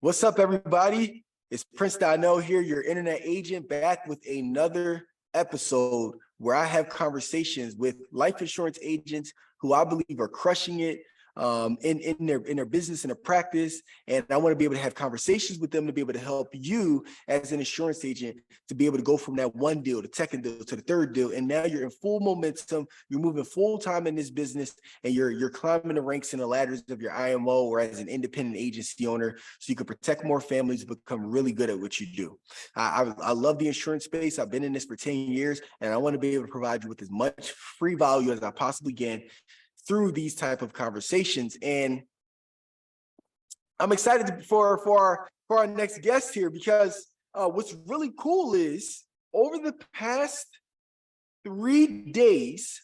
What's up, everybody? It's Prince Donnell here, your internet agent, back with another episode where I have conversations with life insurance agents who I believe are crushing it in their business and their practice. And I want to be able to have conversations with them to be able to help you as an insurance agent to be able to go from that one deal, the second deal, to the third deal. And now you're in full momentum. You're moving full time in this business, and you're climbing the ranks and the ladders of your IMO or as an independent agency owner, so you can protect more families, become really good at what you do. I love the insurance space. I've been in this for 10 years, and I want to be able to provide you with as much free value as I possibly can through these type of conversations. And I'm excited for our next guest here, because what's really cool is over the past 3 days,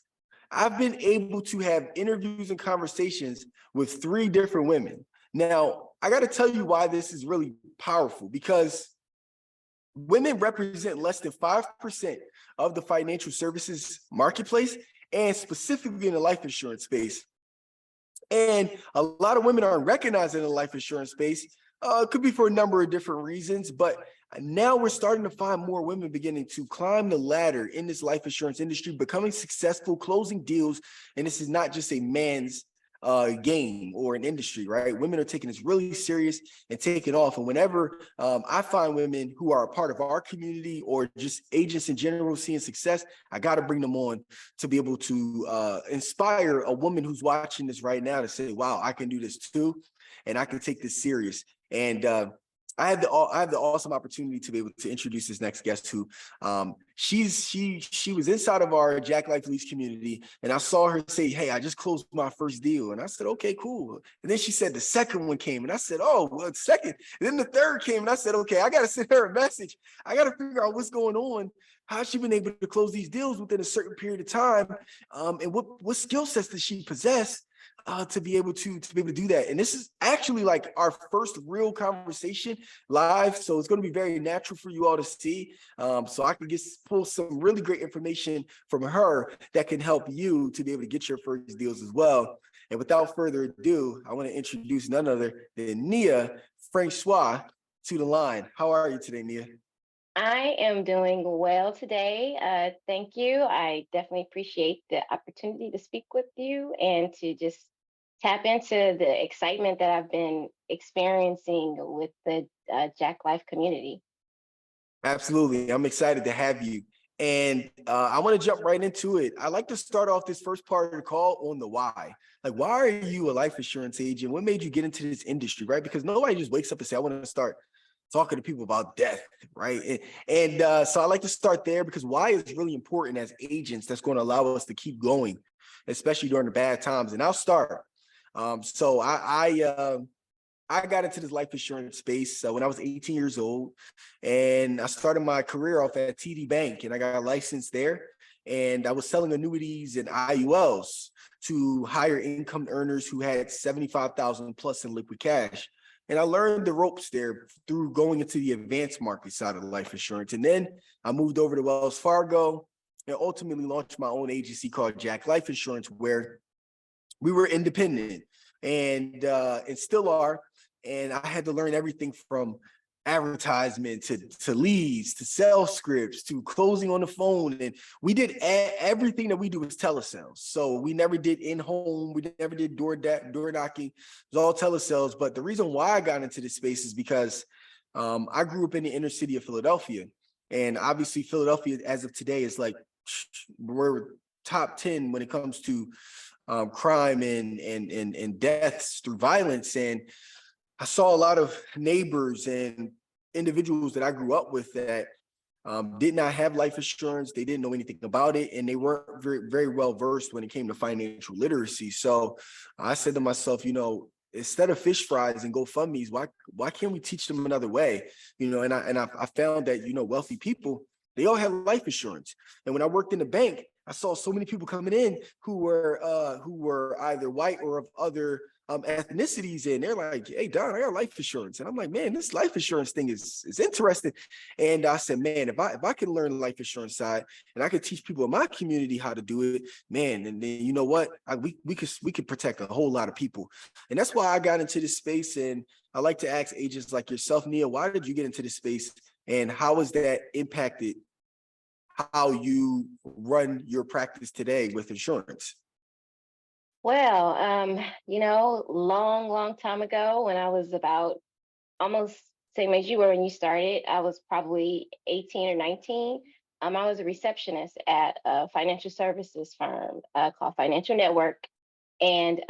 I've been able to have interviews and conversations with 3 different women. Now, I got to tell you why this is really powerful, because women represent less than 5% of the financial services marketplace, and specifically in the life insurance space. And a lot of women aren't recognized in the life insurance space. It could be for a number of different reasons, but now we're starting to find more women beginning to climb the ladder in this life insurance industry, becoming successful, closing deals. And this is not just a man's game or an industry, right? Women are taking this really serious and taking off. And whenever I find women who are a part of our community or just agents in general seeing success, I got to bring them on to be able to inspire a woman who's watching this right now to say, wow, I can do this too, and I can take this serious. And I have the awesome opportunity to be able to introduce this next guest, who she was inside of our Jack Life Lease community, and I saw her say, "Hey, I just closed my first deal," and I said, "Okay, cool." And then she said the second one came, and I said, "Oh, well, second." And then the third came, and I said, "Okay, I got to send her a message. I got to figure out what's going on, how she been able to close these deals within a certain period of time, and what skill sets does she possess." To be able to do that. And this is actually like our first real conversation live, so it's going to be very natural for you all to see, so I can pull some really great information from her that can help you to be able to get your first deals as well. And without further ado, I want to introduce none other than Neeyah Francios to the line. How are you today, Neeyah? I am doing well today. Thank you. I definitely appreciate the opportunity to speak with you and to just tap into the excitement that I've been experiencing with the Jack Life community. Absolutely. I'm excited to have you. And I want to jump right into it. I like to start off this first part of the call on the why. Like, why are you a life insurance agent? What made you get into this industry, right? Because nobody just wakes up and say, I want to start talking to people about death, right? So I like to start there, because why is really important as agents. That's going to allow us to keep going, especially during the bad times. And I'll start. So I got into this life insurance space when I was 18 years old, and I started my career off at TD Bank, and I got licensed there. And I was selling annuities and IULs to higher income earners who had 75,000 plus in liquid cash. And I learned the ropes there through going into the advanced market side of life insurance. And then I moved over to Wells Fargo and ultimately launched my own agency called Jack Life Insurance, where we were independent and still are. And I had to learn everything from advertisement to leads, to sales scripts, to closing on the phone. And we did everything that we do is telesales. So we never did in-home. We never did door knocking. It was all telesales. But the reason why I got into this space is because I grew up in the inner city of Philadelphia. And obviously Philadelphia, as of today, is like, we're top 10 when it comes to crime and deaths through violence. And I saw a lot of neighbors and individuals that I grew up with that did not have life insurance. They didn't know anything about it, and they weren't very well versed when it came to financial literacy. So I said to myself, instead of fish fries and GoFundMe's, why can't we teach them another way? And I found that wealthy people, they all have life insurance. And when I worked in the bank, I saw so many people coming in who were either white or of other ethnicities, and they're like, "Hey, Don, I got life insurance." And I'm like, "Man, this life insurance thing is interesting." And I said, "Man, if I can learn the life insurance side and I could teach people in my community how to do it, man, and then you know what? We could protect a whole lot of people." And that's why I got into this space. And I like to ask agents like yourself, Neeyah, why did you get into this space, and how has that impacted how you run your practice today with insurance? Well, long time ago when I was about almost same as you were when you started, I was probably 18 or 19. I was a receptionist at a financial services firm called Financial Network. And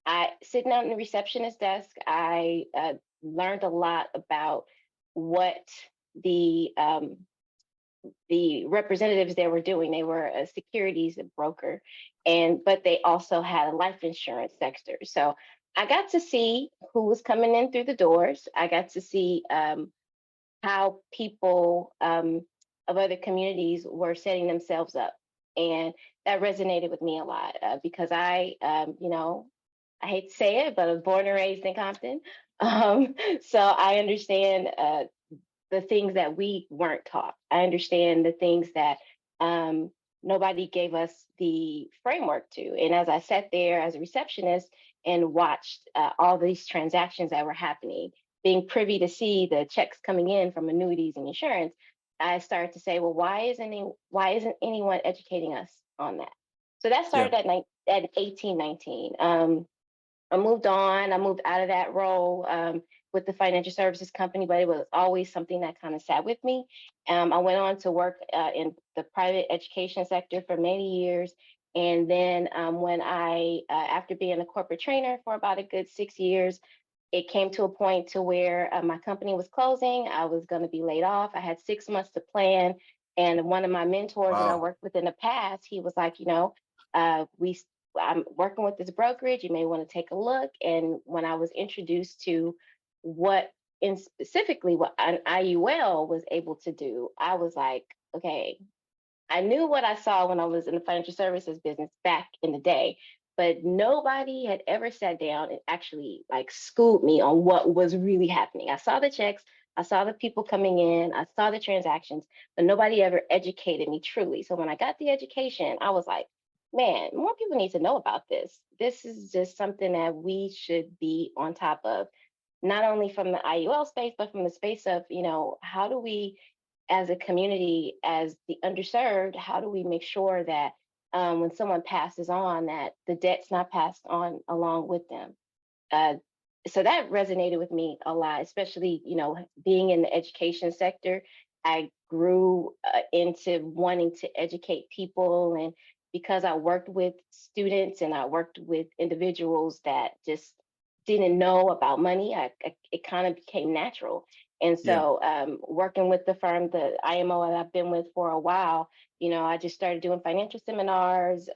I sitting out in the receptionist desk, I learned a lot about what the the representatives they were doing. They were a securities broker, but they also had a life insurance sector. So I got to see who was coming in through the doors. I got to see how people of other communities were setting themselves up, and that resonated with me a lot because I hate to say it, but I was born and raised in Compton. So I understand the things that we weren't taught. I understand the things that nobody gave us the framework to. And as I sat there as a receptionist and watched all these transactions that were happening, being privy to see the checks coming in from annuities and insurance, I started to say, well, why isn't anyone educating us on that? So that Yeah. started at 18, 19. I moved on. I moved out of that role with the financial services company, but it was always something that kind of sat with me. I went on to work in the private education sector for many years. And then after being a corporate trainer for about a good 6 years, it came to a point to where my company was closing. I was going to be laid off. I had 6 months to plan. And one of my mentors that I Wow. worked with in the past, he was like, we I'm working with this brokerage. You may want to take a look. And when I was introduced to what in specifically what an IUL was able to do, I was like, okay, I knew what I saw when I was in the financial services business back in the day, but nobody had ever sat down and actually like schooled me on what was really happening. I saw the checks, I saw the people coming in, I saw the transactions, but nobody ever educated me truly. So when I got the education, I was like, man, more people need to know about this. This is just something that we should be on top of, not only from the IUL space, but from the space of, how do we as a community, as the underserved, how do we make sure that when someone passes on, that the debt's not passed on along with them? Uh, so that resonated with me a lot, especially being in the education sector. I grew into wanting to educate people, and because I worked with students and I worked with individuals that just didn't know about money, it kind of became natural. And Yeah. so, working with the firm, the IMO that I've been with for a while, I just started doing financial seminars,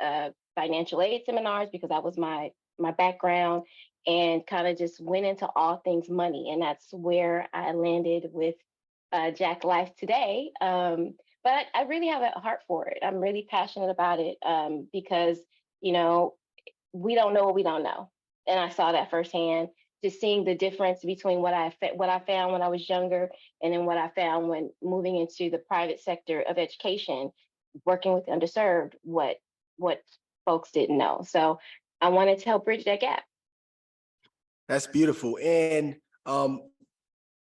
financial aid seminars, because that was my background, and kind of just went into all things money. And that's where I landed with Jack Life today. But I really have a heart for it. I'm really passionate about it because, you know, we don't know what we don't know. And I saw that firsthand, just seeing the difference between what I found when I was younger and then what I found when moving into the private sector of education, working with the underserved, what folks didn't know. So I wanted to help bridge that gap. That's beautiful. And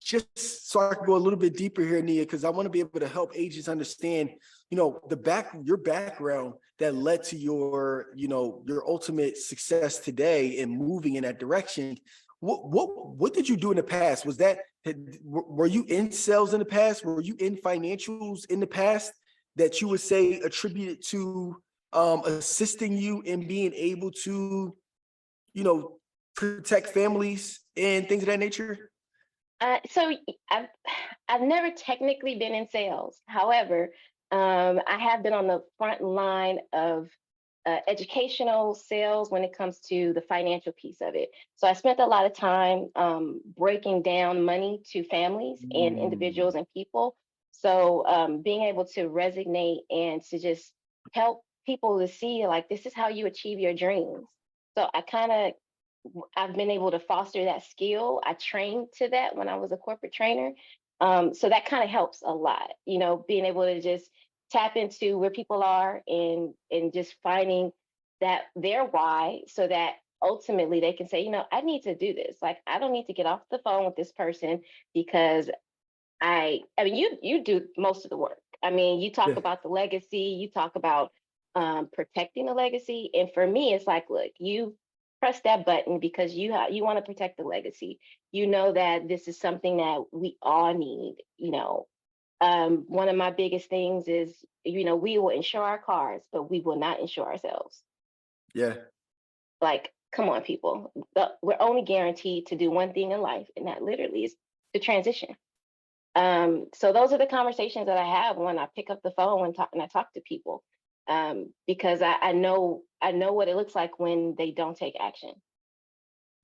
just so I can go a little bit deeper here, Neeyah, because I want to be able to help agents understand, your background that led to your ultimate success today and moving in that direction. What did you do in the past? Were you in sales in the past? Were you in financials in the past that you would say attributed to assisting you in being able to, protect families and things of that nature? So I've I've never technically been in sales. However, I have been on the front line of educational sales when it comes to the financial piece of it. So I spent a lot of time breaking down money to families and Mm, individuals and people. So being able to resonate and to just help people to see like this is how you achieve your dreams. So I've been able to foster that skill. I trained to that when I was a corporate trainer. So that kind of helps a lot, being able to just tap into where people are and just finding that their why so that ultimately they can say, I need to do this. Like, I don't need to get off the phone with this person because I mean, you do most of the work. I mean, you talk Yeah. about the legacy, you talk about protecting the legacy, and for me, it's like, look, you press that button because you want to protect the legacy. You know that this is something that we all need. One of my biggest things is, we will insure our cars, but we will not insure ourselves. Yeah. Like, come on, people. We're only guaranteed to do one thing in life, and that literally is to transition. So those are the conversations that I have when I pick up the phone and I talk to people, because I know what it looks like when they don't take action.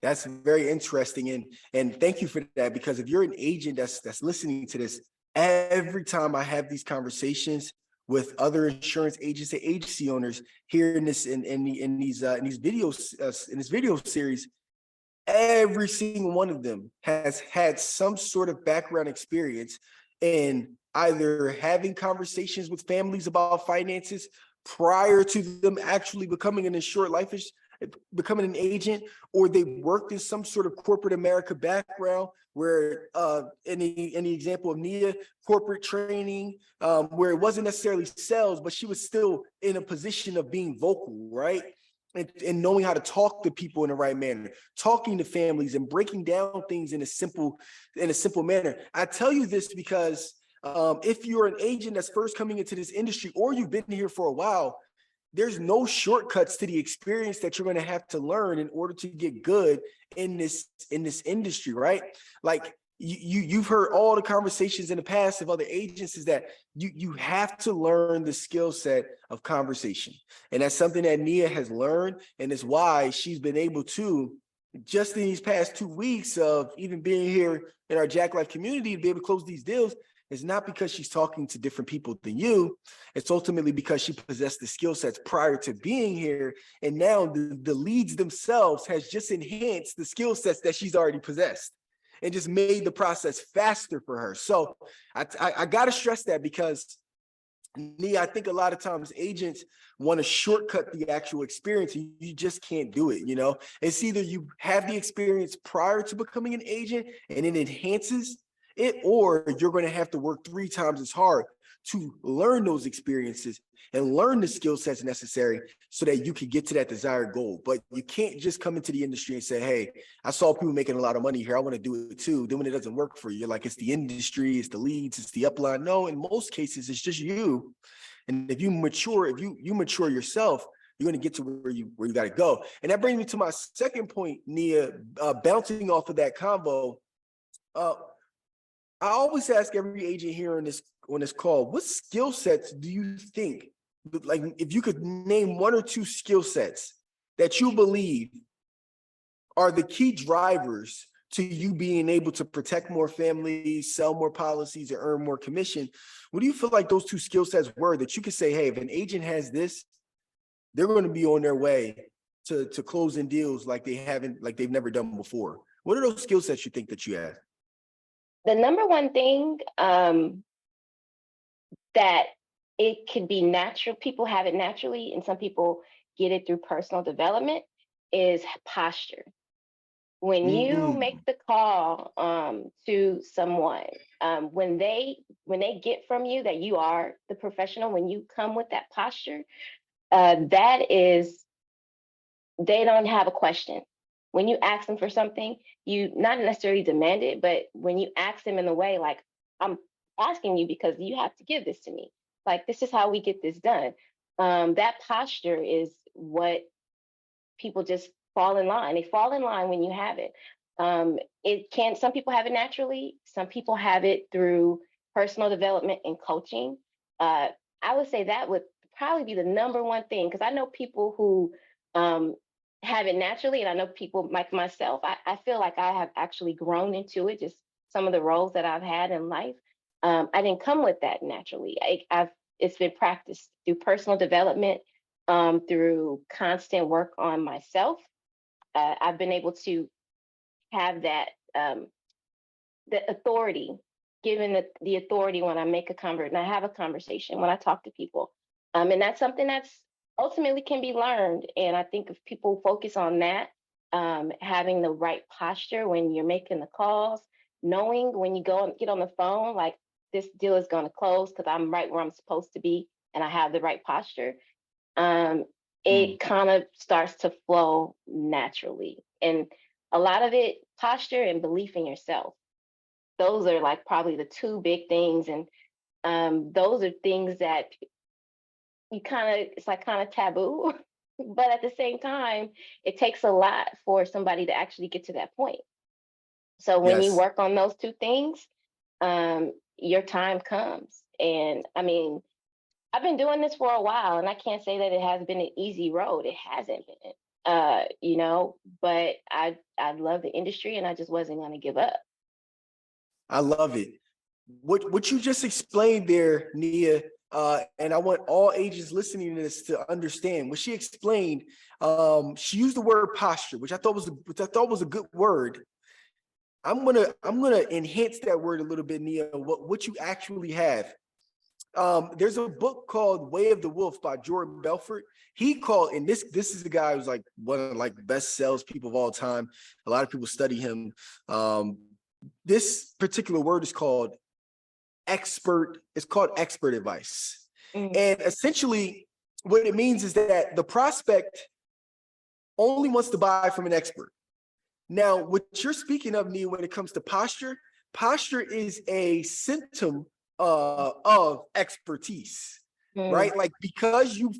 That's very interesting, and thank you for that, because if you're an agent that's listening to this, every time I have these conversations with other insurance agents and agency owners here in these videos in this video series, every single one of them has had some sort of background experience in either having conversations with families about finances prior to them actually becoming becoming an agent, or they worked in some sort of corporate America background where in the example of Neeyah, corporate training, where it wasn't necessarily sales, but she was still in a position of being vocal, right? And knowing how to talk to people in the right manner, talking to families and breaking down things in a simple manner. I tell you this because if you're an agent that's first coming into this industry, or you've been here for a while, there's no shortcuts to the experience that you're going to have to learn in order to get good in this industry, right? Like you've heard all the conversations in the past of other agents, is that you have to learn the skill set of conversation. And that's something that Neeyah has learned, and it's why she's been able to, just in these past 2 weeks of even being here in our Jack Life community, to be able to close these deals. It's not because she's talking to different people than you. It's ultimately because she possessed the skill sets prior to being here. And now the leads themselves has just enhanced the skill sets that she's already possessed and just made the process faster for her. So I got to stress that, because Neeyah, I think a lot of times agents want to shortcut the actual experience, and you just can't do it. It's either you have the experience prior to becoming an agent and it enhances it, or you're going to have to work 3 times as hard to learn those experiences and learn the skill sets necessary so that you can get to that desired goal. But you can't just come into the industry and say, hey, I saw people making a lot of money here, I want to do it too. Then when it doesn't work for you, you're like, it's the industry, it's the leads, it's the upline. No, in most cases, it's just you. And if you mature yourself, you're going to get to where you got to go. And that brings me to my second point, Neeyah, bouncing off of that convo. I always ask every agent here on this call, what skill sets do you think, like if you could name 1 or 2 skill sets that you believe are the key drivers to you being able to protect more families, sell more policies, or earn more commission? What do you feel like those 2 skill sets were that you could say, hey, if an agent has this, they're going to be on their way to closing deals like they've never done before? What are those skill sets you think that you have? The number one thing that it could be natural, people have it naturally, and some people get it through personal development, is posture. When you make the call to someone, when they get from you that you are the professional, when you come with that posture, that is, they don't have a question. When you ask them for something, you not necessarily demand it, but when you ask them in a way like, I'm asking you because you have to give this to me. Like, this is how we get this done. That posture is what people just fall in line. They fall in line when you have it. Some people have it naturally. Some people have it through personal development and coaching. I would say that would probably be the number one thing, because I know people who have it naturally, and I know people like myself. I feel like I have actually grown into it, just some of the roles that I've had in life. I didn't come with that naturally. It's been practiced through personal development, through constant work on myself. I've been able to have that the authority, given the authority when I make a and I have a conversation, when I talk to people, and that's something that's ultimately can be learned. And I think if people focus on that, having the right posture when you're making the calls, knowing when you go and get on the phone, like this deal is going to close because I'm right where I'm supposed to be and I have the right posture. um, Mm. it kind of starts to flow naturally. And a lot of it, posture and belief in yourself. Those are like probably the two big things. And those are things that you kind of, it's like kind of taboo. But at the same time, it takes a lot for somebody to actually get to that point. So when you Yes. work on those two things, your time comes. And I mean, I've been doing this for a while, and I can't say that it has been an easy road. It hasn't been, but I love the industry, and I just wasn't going to give up. I love it. What you just explained there, Neeyah, and I want all agents listening to this to understand what she explained. She used the word posture, which I thought was a good word. I'm gonna enhance that word a little bit, Neeyah. What you actually have. There's a book called Way of the Wolf by Jordan Belfort. He called, and this is the guy who's like one of like best salespeople of all time. A lot of people study him. This particular word is called expert. It's called expert advice, Mm. and essentially, what it means is that the prospect only wants to buy from an expert. Now, what you're speaking of, Neil, when it comes to posture, posture is a symptom of expertise, Mm. right? Like because you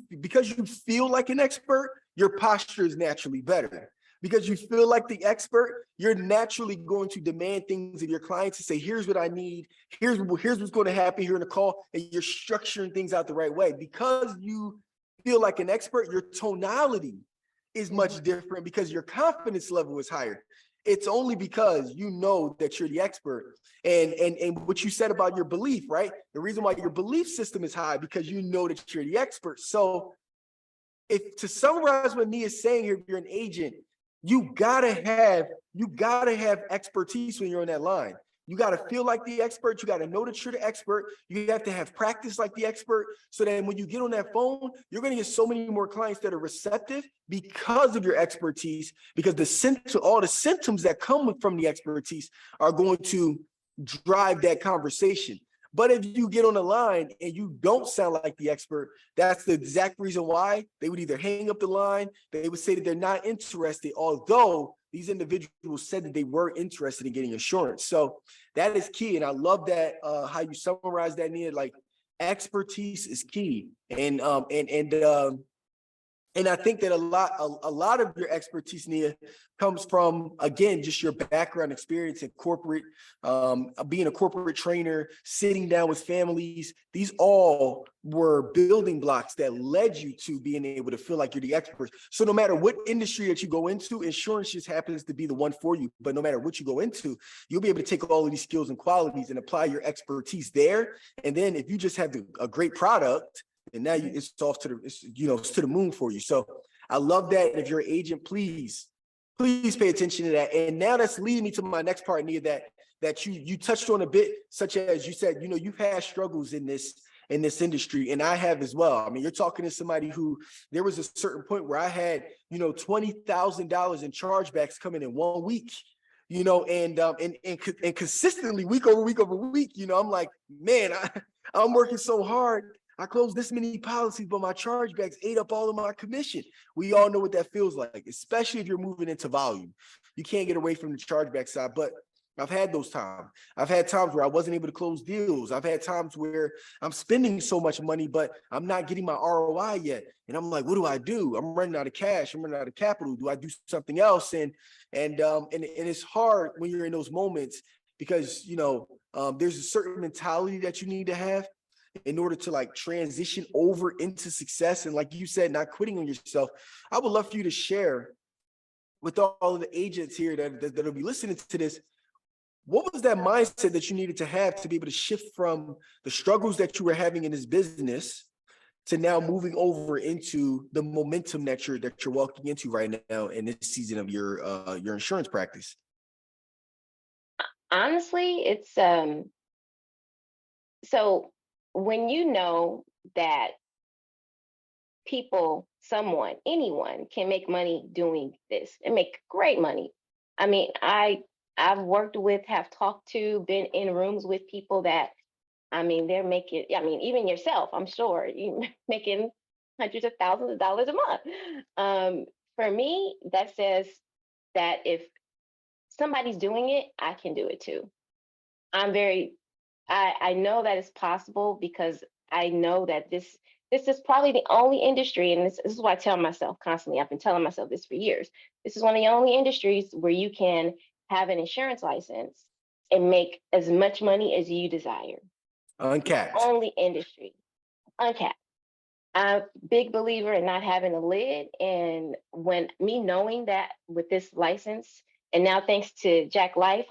feel like an expert, your posture is naturally better. Because you feel like the expert, you're naturally going to demand things of your clients to say, here's what I need, here's what's going to happen here in the call, and you're structuring things out the right way. Because you feel like an expert, your tonality is much Mhm. different because your confidence level is higher. It's only because you know that you're the expert. And what you said about your belief, right? The reason why your belief system is high because you know that you're the expert. So if to summarize what Neeyah is saying here, if you're an agent, you gotta have expertise when you're on that line. You got to feel like the expert. You got to know that you're the expert. You have to have practice like the expert. So that when you get on that phone, you're going to get so many more clients that are receptive because of your expertise, because all the symptoms that come from the expertise are going to drive that conversation. But if you get on the line and you don't sound like the expert, that's the exact reason why they would either hang up the line, they would say that they're not interested, although these individuals said that they were interested in getting insurance. So that is key. And I love that how you summarize that, Neeyah. Like expertise is key. And I think that a lot of your expertise, Neeyah, comes from, again, just your background experience in corporate, being a corporate trainer, sitting down with families. These all were building blocks that led you to being able to feel like you're the expert. So no matter what industry that you go into, insurance just happens to be the one for you. But no matter what you go into, you'll be able to take all of these skills and qualities and apply your expertise there. And then if you just have a great product, and now it's off to it's to the moon for you. So I love that. And if you're an agent, please pay attention to that. And now that's leading me to my next part, Neeyah, that you touched on a bit, such as you said, you've had struggles in this industry, and I have as well. I mean, you're talking to somebody who there was a certain point where I had $20,000 in chargebacks coming in 1 week. And consistently week over week over week, I'm like, man, I'm working so hard. I closed this many policies, but my chargebacks ate up all of my commission. We all know what that feels like, especially if you're moving into volume. You can't get away from the chargeback side, but I've had those times. I've had times where I wasn't able to close deals. I've had times where I'm spending so much money, but I'm not getting my ROI yet. And I'm like, what do I do? I'm running out of cash. I'm running out of capital. Do I do something else? And it's hard when you're in those moments because, there's a certain mentality that you need to have in order to like transition over into success. And like you said, not quitting on yourself. I would love for you to share with all of the agents here that'll be listening to this. What was that mindset that you needed to have to be able to shift from the struggles that you were having in this business to now moving over into the momentum that you're walking into right now in this season of your insurance practice? Honestly, it's so when you know that people anyone can make money doing this and make great money. I mean, I've worked with, have talked to, been in rooms with people that, I mean, they're making, I mean, even yourself, I'm sure you making hundreds of thousands of dollars a month. For me, that says that if somebody's doing it, I can do it too. I'm very, I know that it's possible because I know that this is probably the only industry, and this is what I tell myself constantly. I've been telling myself this for years. This is one of the only industries where you can have an insurance license and make as much money as you desire. Uncapped. Only industry, uncapped. I'm a big believer in not having a lid. And when me knowing that with this license, and now thanks to Jack Life,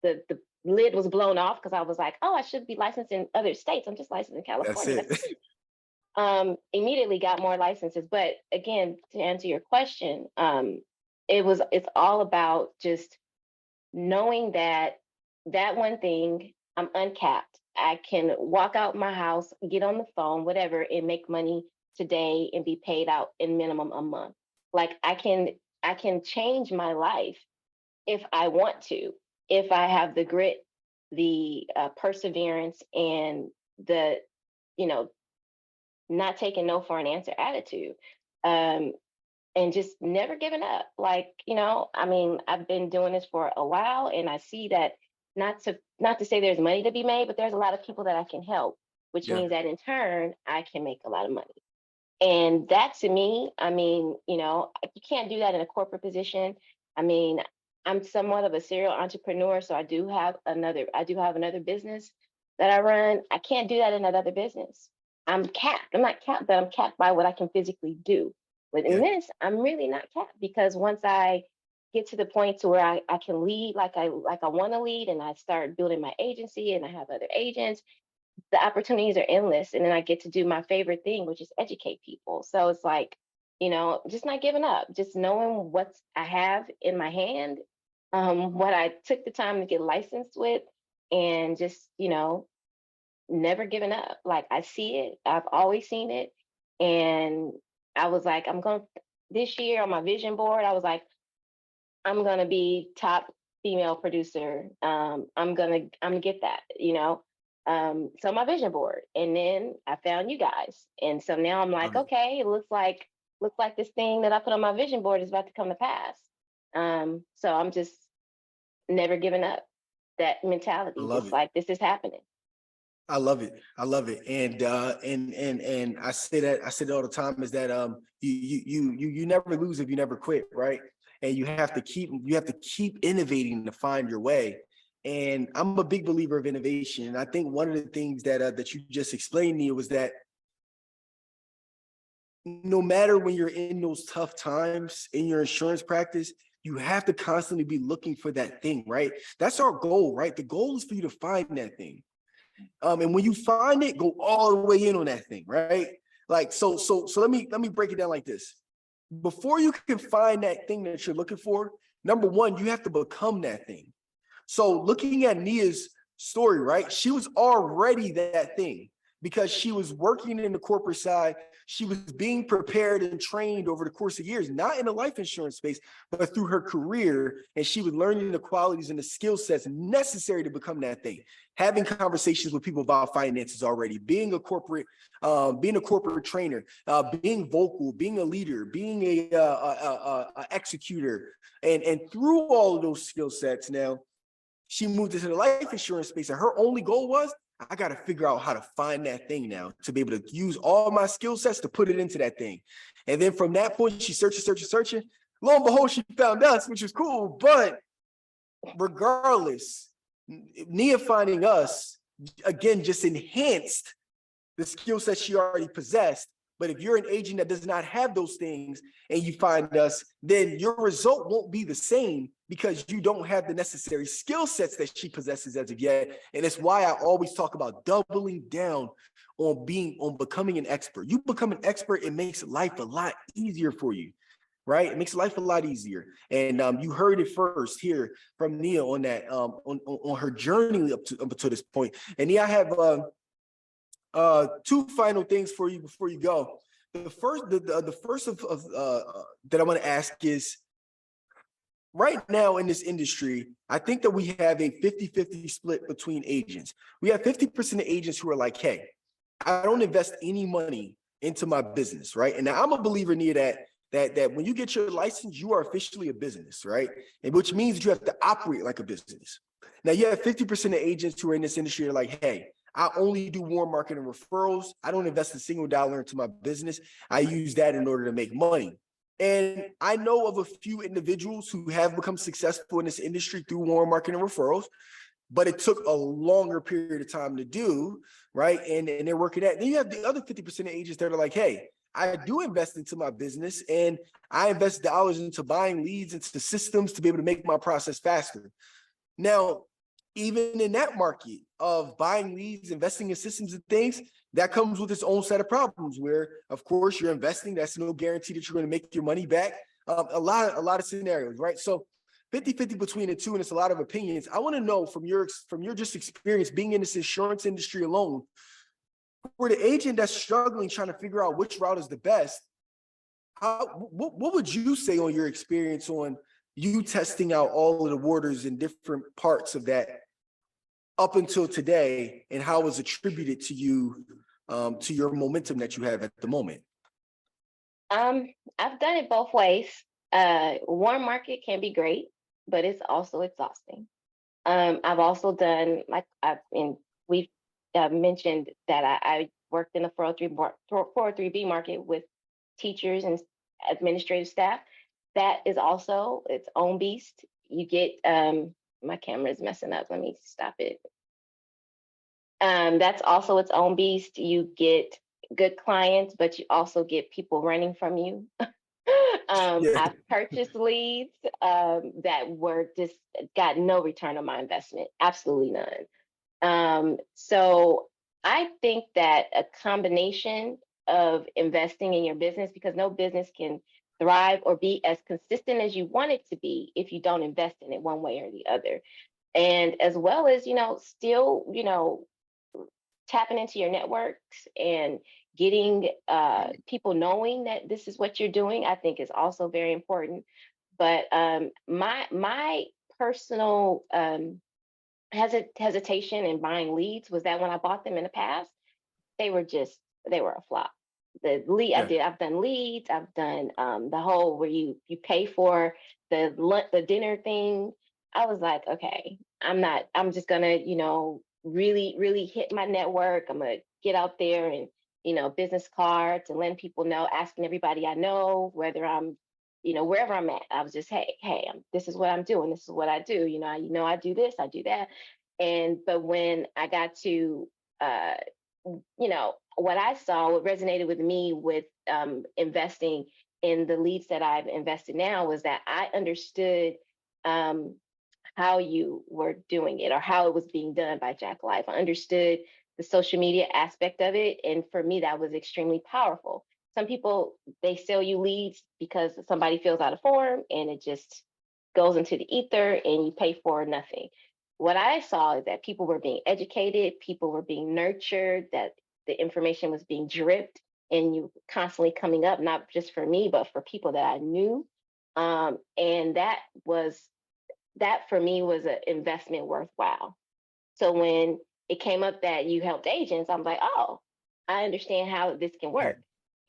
the lid was blown off because I was like, oh, I should be licensed in other states. I'm just licensed in That's California. it. Immediately got more licenses. But again, to answer your question, it's all about just knowing that one thing, I'm uncapped. I can walk out my house, get on the phone, whatever, and make money today and be paid out in minimum a month. Like I can change my life if I want to, if I have the grit, the perseverance, and the, you know, not taking no for an answer attitude. And just never giving up. Like, I mean, I've been doing this for a while, and I see that not to say there's money to be made, but there's a lot of people that I can help, which Yeah. means that in turn, I can make a lot of money. And that to me, I mean, you can't do that in a corporate position. I mean, I'm somewhat of a serial entrepreneur, so I do have another business that I run. I can't do that in another business. I'm capped. I'm not capped, but I'm capped by what I can physically do. But in this, I'm really not capped, because once I get to the point to where I can lead like I want to lead, and I start building my agency and I have other agents, the opportunities are endless. And then I get to do my favorite thing, which is educate people. So it's like, just not giving up, just knowing what I have in my hand, what I took the time to get licensed with, and just, never giving up. Like I see it, I've always seen it. And I was like, this year on my vision board, I was like, I'm gonna be top female producer. I'm gonna get that, So my vision board. And then I found you guys. And so now I'm like, okay, it looks like this thing that I put on my vision board is about to come to pass. So I'm just never giving up. That mentality, just like this is happening. I love it. I love it. And I say that all the time, is that you never lose if you never quit, right? And you have to keep innovating to find your way. And I'm a big believer of innovation. And I think one of the things that you just explained to me was that no matter when you're in those tough times in your insurance practice, you have to constantly be looking for that thing, right? That's our goal, right? The goal is for you to find that thing. And when you find it, go all the way in on that thing, right? Like, so let me break it down like this. Before you can find that thing that you're looking for, number one, you have to become that thing. So looking at Neeyah's story, right? She was already that thing because she was working in the corporate side. She was being prepared and trained over the course of years, not in the life insurance space, but through her career. And she was learning the qualities and the skill sets necessary to become that thing. Having conversations with people about finances already, being a corporate trainer, being vocal, being a leader, being a executor. And through all of those skill sets, now she moved into the life insurance space, and her only goal was, I got to figure out how to find that thing now to be able to use all my skill sets to put it into that thing. And then from that point, she searching. Lo and behold, she found us, which was cool. But regardless, Neeyah finding us, again, just enhanced the skill set she already possessed. But if you're an agent that does not have those things and you find us, then your result won't be the same because you don't have the necessary skill sets that she possesses as of yet. And it's why I always talk about doubling down on becoming an expert. You become an expert, it makes life a lot easier for you, right? It makes life a lot easier. And you heard it first here from Neeyah on that, on her journey up to this point. And Neeyah, I have two final things for you before you go. the first of that I want to ask is, right now in this industry, I think that we have a 50-50 split between agents. We have 50% of agents who are like, hey, I don't invest any money into my business, right? And now I'm a believer, Neeyah, that when you get your license, you are officially a business, right? And which means that you have to operate like a business. Now you have 50% of agents who are in this industry are like, hey, I only do warm marketing referrals. I don't invest a single dollar into my business. I use that in order to make money. And I know of a few individuals who have become successful in this industry through warm marketing referrals, but it took a longer period of time to do, right? And they're working at. Then you have the other 50% of agents that are like, hey, I do invest into my business and I invest dollars into buying leads, into systems to be able to make my process faster. Now, even in that market of buying leads, investing in systems and things, that comes with its own set of problems where, of course, you're investing. That's no guarantee that you're going to make your money back. A lot of scenarios, right? So 50-50 between the two, and it's a lot of opinions. I want to know from your just experience being in this insurance industry alone, for the agent that's struggling, trying to figure out which route is the best, what would you say on your experience on you testing out all of the waters in different parts of that up until today, and how it's attributed to you, to your momentum that you have at the moment? I've done it both ways. Warm market can be great, but it's also exhausting. I've also done, like we've mentioned that I worked in the 403B market with teachers and administrative staff. That is also its own beast. You get, my camera is messing up. Let me stop it. That's also its own beast. You get good clients, but you also get people running from you. I've purchased leads that were just got no return on my investment, absolutely none. So I think that a combination of investing in your business, because no business can thrive or be as consistent as you want it to be if you don't invest in it one way or the other. And as well as, still, tapping into your networks and getting people knowing that this is what you're doing, I think is also very important. But my personal hesitation in buying leads was that when I bought them in the past, they were a flop. The lead I've done leads, I've done the whole where you pay for the dinner thing. I was like, okay, I'm just gonna, really, really hit my network. I'm gonna get out there and, business cards and letting people know, asking everybody I know, whether I'm, wherever I'm at. I was just, hey, this is what I'm doing. This is what I do. I do this, I do that. But when I got to, what I saw, what resonated with me with investing in the leads that I've invested now was that I understood how you were doing it or how it was being done by Jack Life. I understood the social media aspect of it. And for me, that was extremely powerful. Some people, they sell you leads because somebody fills out a form and it just goes into the ether and you pay for nothing. What I saw is that people were being educated, people were being nurtured, that the information was being dripped and you constantly coming up, not just for me, but for people that I knew. And that for me was an investment worthwhile. So when it came up that you helped agents, I'm like, oh, I understand how this can work.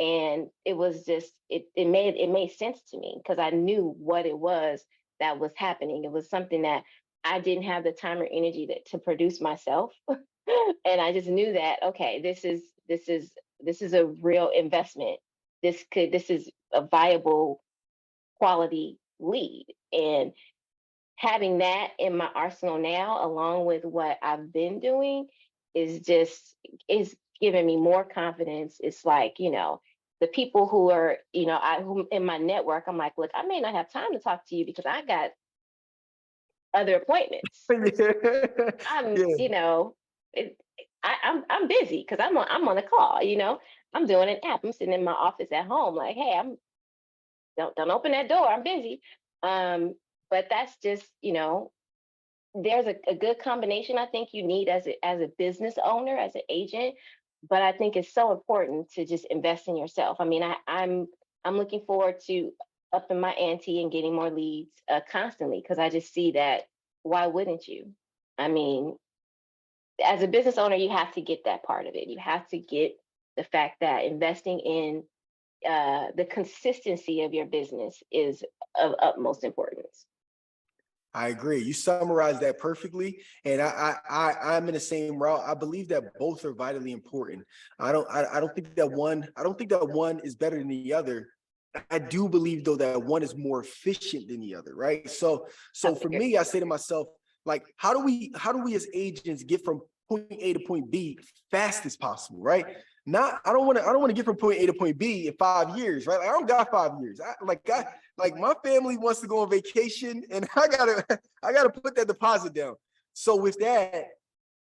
And it was just, it made sense to me because I knew what it was that was happening. It was something that I didn't have the time or energy to produce myself. And I just knew that, okay, this is a real investment. This is a viable quality lead. And having that in my arsenal now, along with what I've been doing, is giving me more confidence. It's like, the people who are, who in my network, I'm like, look, I may not have time to talk to you because I got other appointments. I'm, I'm busy because I'm on a call, I'm doing an app. I'm sitting in my office at home, like, hey, don't open that door. I'm busy. But that's just, there's a good combination I think you need as a business owner, as an agent, but I think it's so important to just invest in yourself. I mean, I'm looking forward to upping my ante and getting more leads constantly, because I just see that. Why wouldn't you? I mean, as a business owner, you have to get that part of it. You have to get the fact that investing in the consistency of your business is of utmost importance. I agree. You summarized that perfectly, and I'm in the same route. I believe that both are vitally important. I don't think that one is better than the other. I do believe though that one is more efficient than the other, right? So for me, I say to myself, like, how do we as agents get from point A to point B fast as possible, right? Not I don't want to get from point A to point B in 5 years, right? Like, I don't got 5 years. Like my family wants to go on vacation, and I gotta put that deposit down. So with that,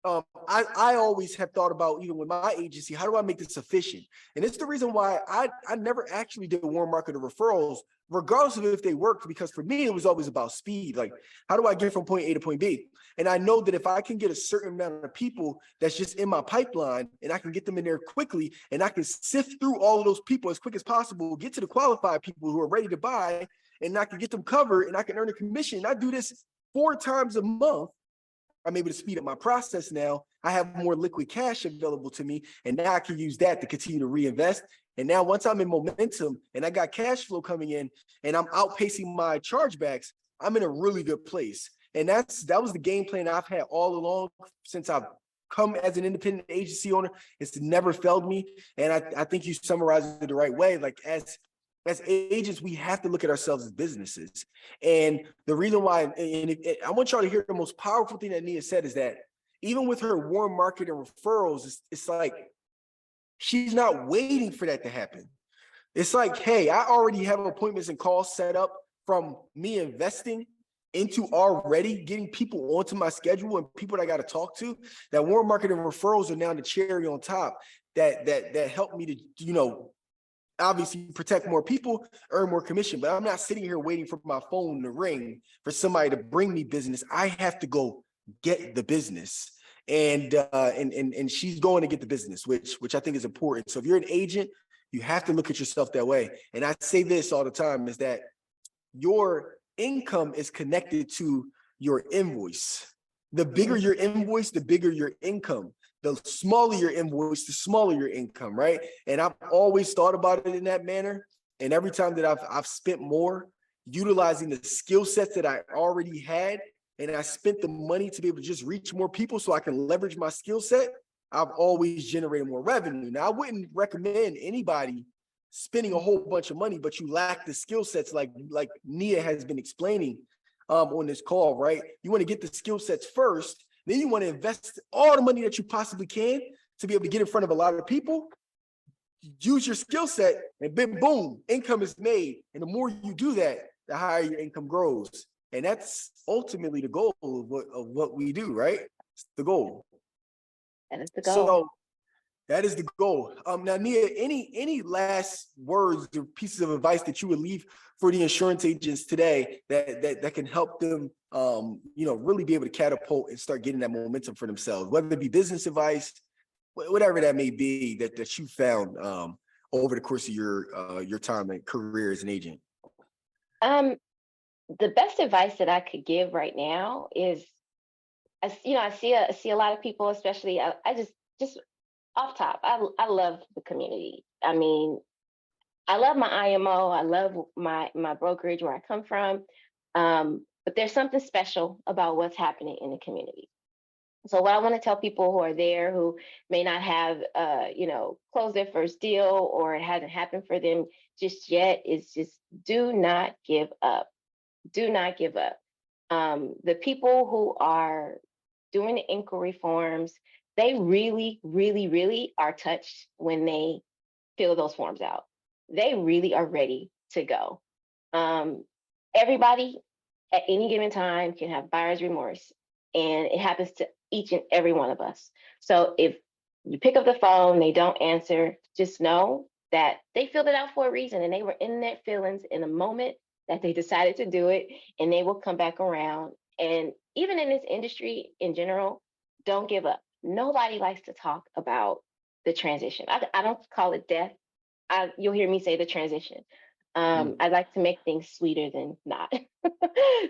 I always have thought about, even with my agency, how do I make this efficient? And it's the reason why I never actually did warm market or referrals, regardless of if they worked, because for me, it was always about speed. Like, how do I get from point A to point B? And I know that if I can get a certain amount of people that's just in my pipeline, and I can get them in there quickly, and I can sift through all of those people as quick as possible, get to the qualified people who are ready to buy, and I can get them covered, and I can earn a commission. And I do this 4 times a month. I'm able to speed up my process now. I have more liquid cash available to me, and now I can use that to continue to reinvest. And now once I'm in momentum and I got cash flow coming in and I'm outpacing my chargebacks, I'm in a really good place. And that was the game plan I've had all along since I've come as an independent agency owner. It's never failed me. And I think you summarized it the right way. Like, as agents, we have to look at ourselves as businesses. And the reason why, I want y'all to hear the most powerful thing that Neeyah said, is that even with her warm market and referrals, it's like she's not waiting for that to happen. It's like, hey, I already have appointments and calls set up from me investing into already getting people onto my schedule and people that I got to talk to. That warm market and referrals are now the cherry on top that help me to, obviously protect more people, earn more commission. But I'm not sitting here waiting for my phone to ring for somebody to bring me business. I have to go get the business. And she's going to get the business, which I think is important. So if you're an agent, you have to look at yourself that way. And I say this all the time, is that your income is connected to your invoice. The bigger your invoice, the bigger your income. The smaller your invoice, the smaller your income, right? And I've always thought about it in that manner. And every time that I've spent more utilizing the skill sets that I already had, and I spent the money to be able to just reach more people so I can leverage my skill set, I've always generated more revenue. Now, I wouldn't recommend anybody spending a whole bunch of money, but you lack the skill sets, like Neeyah has been explaining on this call, right? You want to get the skill sets first, then you want to invest all the money that you possibly can to be able to get in front of a lot of people, use your skill set, and then boom, income is made. And the more you do that, the higher your income grows. And that's ultimately the goal of what we do, right? It's the goal. That is the goal. So that is the goal. Now, Neeyah, any last words or pieces of advice that you would leave for the insurance agents today that can help them, really be able to catapult and start getting that momentum for themselves, whether it be business advice, whatever that may be that you found over the course of your time and career as an agent? The best advice that I could give right now is, I see a lot of people, especially I just off top, I love the community. I mean, I love my IMO. I love my brokerage where I come from. But there's something special about what's happening in the community. So what I want to tell people who are there, who may not have, closed their first deal, or it hasn't happened for them just yet, is just do not give up. Do not give up. The people who are doing the inquiry forms, they really, really, really are touched when they fill those forms out. They really are ready to go. Everybody at any given time can have buyer's remorse, and it happens to each and every one of us. So if you pick up the phone, they don't answer, just know that they filled it out for a reason, and they were in their feelings in a moment that they decided to do it, and they will come back around. And even in this industry in general, don't give up. Nobody likes to talk about the transition. I don't call it death. You'll hear me say the transition. Mm. I like to make things sweeter than not.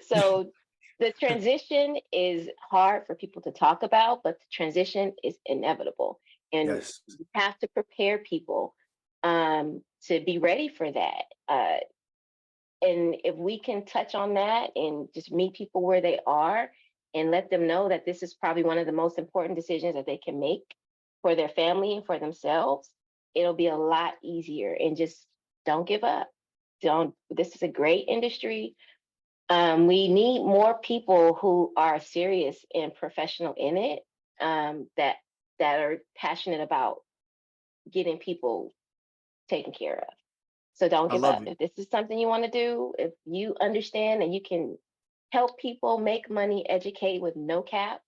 So the transition is hard for people to talk about, but the transition is inevitable. And Yes, you have to prepare people to be ready for that. And if we can touch on that and just meet people where they are and let them know that this is probably one of the most important decisions that they can make for their family and for themselves, it'll be a lot easier. And just don't give up. Don't, this is a great industry. We need more people who are serious and professional in it, that are passionate about getting people taken care of. So don't I give love up. it. If this is something you want to do, if you understand and you can help people make money, educate with no cap,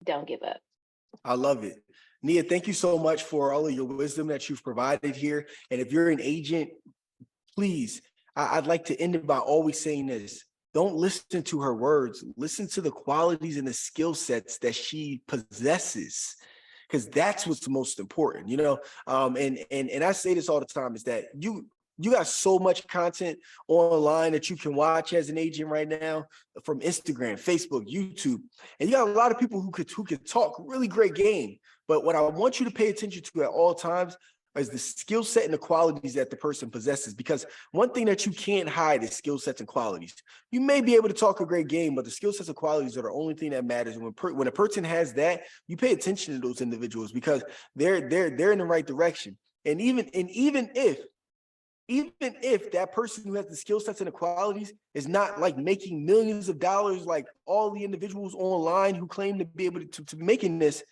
don't give up. I love it. Neeyah, thank you so much for all of your wisdom that you've provided here. And if you're an agent, please, I'd like to end it by always saying this. Don't listen to her words. Listen to the qualities and the skill sets that she possesses, because that's what's most important, you know. And I say this all the time, is that you got so much content online that you can watch as an agent right now, from Instagram, Facebook, YouTube, and you got a lot of people who could talk really great game. But what I want you to pay attention to at all times is the skill set and the qualities that the person possesses. Because one thing that you can't hide is skill sets and qualities. You may be able to talk a great game, but the skill sets and qualities are the only thing that matters. And when a person has that, you pay attention to those individuals, because they're in the right direction. And even if that person who has the skill sets and the qualities is not like making millions of dollars like all the individuals online who claim to be able to be making this,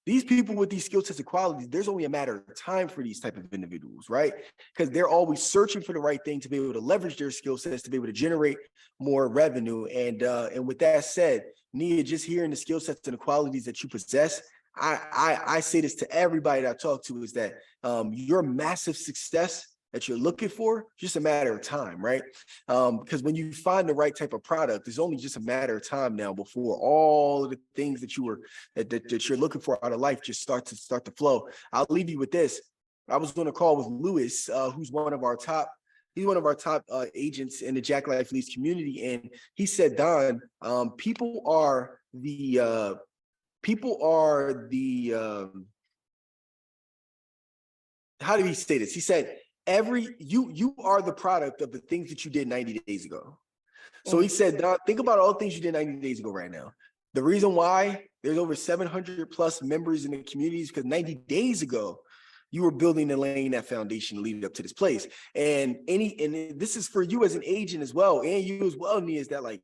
these people with these skill sets and qualities, there's only a matter of time for these type of individuals, right? Because they're always searching for the right thing to be able to leverage their skill sets to be able to generate more revenue. And with that said, Neeyah, just hearing the skill sets and the qualities that you possess, I say this to everybody that I talk to, is that your massive success that you're looking for, just a matter of time, right? Because when you find the right type of product, it's only just a matter of time now before all of the things that you're looking for out of life just start to flow. I'll leave you with this. I was on a call with Lewis, who's one of our top agents in the Jack Life Leads community, and he said, Don, people are the how did he say this? He said, you are the product of the things that you did 90 days ago. So he said, Don, think about all the things you did 90 days ago right now. The reason why there's over 700 plus members in the community is because 90 days ago, you were building and laying that foundation leading up to this place. And this is for you as an agent as well, and you as well, Neeyah, is that like,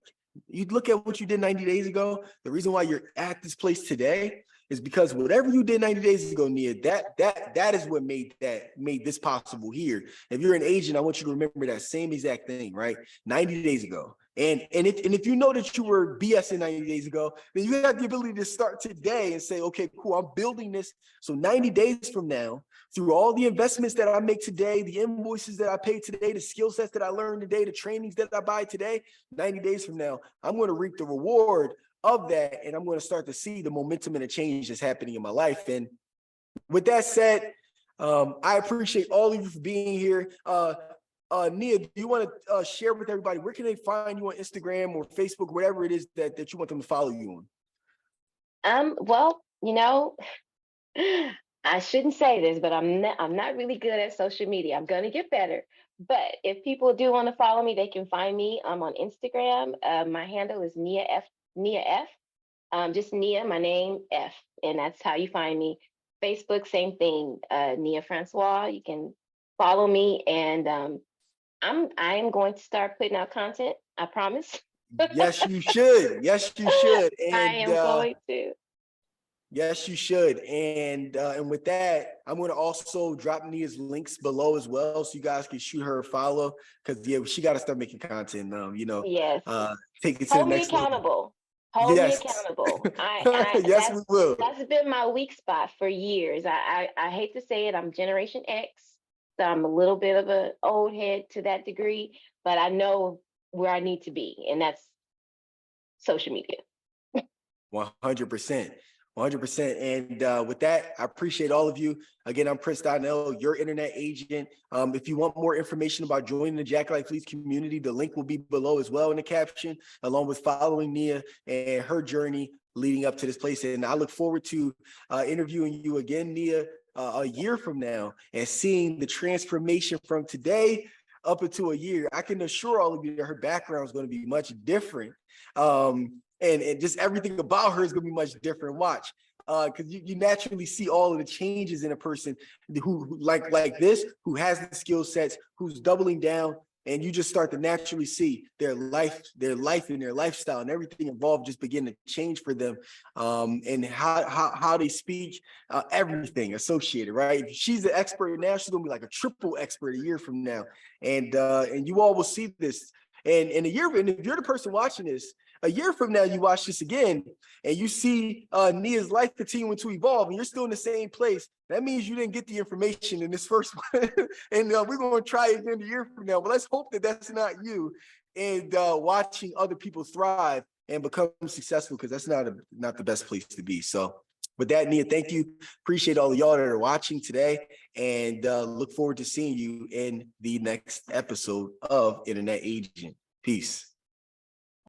you look at what you did 90 days ago, the reason why you're at this place today is because whatever you did 90 days ago, Neeyah, that is what made this possible here. If you're an agent, I want you to remember that same exact thing, right? 90 days ago. And if you know that you were BSing 90 days ago, then you have the ability to start today and say, okay, cool, I'm building this. So 90 days from now, through all the investments that I make today, the invoices that I pay today, the skill sets that I learned today, the trainings that I buy today, 90 days from now, I'm going to reap the reward of that, and I'm going to start to see the momentum and the change that's happening in my life. And with that said, I appreciate all of you for being here. Neeyah, do you want to share with everybody, where can they find you on Instagram or Facebook, whatever it is that you want them to follow you on? Well, I shouldn't say this, but I'm not really good at social media. I'm gonna get better. But if people do want to follow me, they can find me. I'm on Instagram. My handle is Neeyah F. Just Neeyah, my name F, and that's how you find me. Facebook, same thing. Neeyah Francios. You can follow me, and I am going to start putting out content. I promise. on? Yes, you should. Yes, you should. I And am going to. yes, you should. And with that, I'm going to also drop Neeyah's links below as well, so you guys can shoot her a follow, because yeah, she got to start making content. Yes. Take it to the Hold me next level. accountable. Hold me Yes, accountable. I yes, we will. that's been my weak spot for years. I hate to say it. I'm Generation X, so I'm a little bit of an old head to that degree, but I know where I need to be, and that's social media. 100%. 100%. And with that, I appreciate all of you. Again, I'm Prince Donnell, your internet agent. If you want more information about joining the Jack Life Leads community, the link will be below as well in the caption, along with following Neeyah and her journey leading up to this place. And I look forward to interviewing you again, Neeyah, a year from now and seeing the transformation from today up into a year. I can assure all of you that her background is going to be much different. And just everything about her is going to be much different. Watch, because you naturally see all of the changes in a person who like this, who has the skill sets, who's doubling down, and you just start to naturally see their life and their lifestyle and everything involved just begin to change for them, and how they speak, everything associated, right? If she's the expert now, she's gonna be like a triple expert a year from now, and you all will see this. And in a year, and if you're the person watching this, a year from now, you watch this again and you see Neeyah's life continuing to evolve and you're still in the same place. That means you didn't get the information in this first one. And we're going to try again a year from now. But let's hope that that's not you. And watching other people thrive and become successful, because that's not the best place to be. So with that, Neeyah, thank you. Appreciate all of y'all that are watching today, and look forward to seeing you in the next episode of Internet Agent. Peace.